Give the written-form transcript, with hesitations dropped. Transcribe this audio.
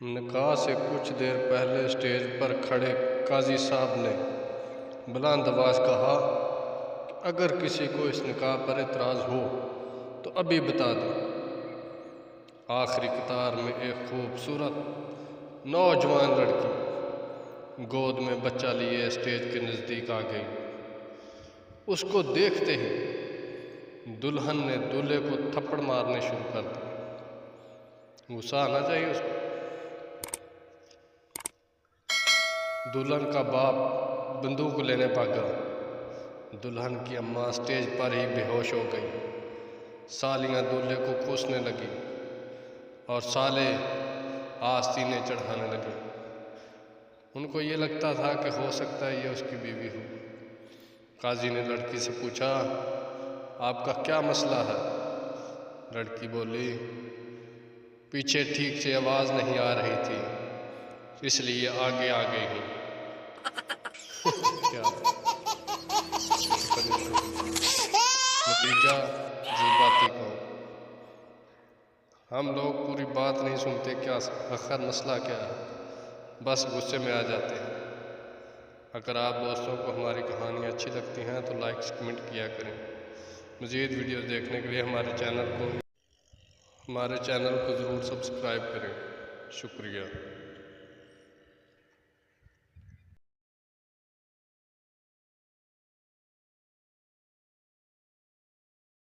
निकाह से कुछ देर पहले स्टेज पर खड़े काजी साहब ने बुलंद आवाज़ कहा कि अगर किसी को इस निकाह पर एतराज़ हो तो अभी बता दें। आखिरी कतार में एक खूबसूरत नौजवान लड़की गोद में बच्चा लिए स्टेज के नज़दीक आ गई। उसको देखते ही दुल्हन ने दूल्हे को थप्पड़ मारने शुरू कर दिए। गुस्सा आना चाहिए उसको। दुल्हन का बाप बंदूक लेने भागा। दुल्हन की अम्मा स्टेज पर ही बेहोश हो गई। सालियाँ दूल्हे को कोसने लगी और साले आस्तीनें चढ़ाने लगे। उनको ये लगता था कि हो सकता है ये उसकी बीवी हो। काजी ने लड़की से पूछा, आपका क्या मसला है? लड़की बोली, पीछे ठीक से आवाज़ नहीं आ रही थी इसलिए आगे आ गई हूँ। क्या नतीजा जज्बाती को हम लोग पूरी बात नहीं सुनते। क्या आखिर मसला क्या है, बस गुस्से में आ जाते हैं। अगर आप दोस्तों को हमारी कहानियाँ अच्छी लगती हैं तो लाइक कमेंट किया करें। मज़ीद वीडियो देखने के लिए हमारे चैनल को ज़रूर सब्सक्राइब करें। शुक्रिया।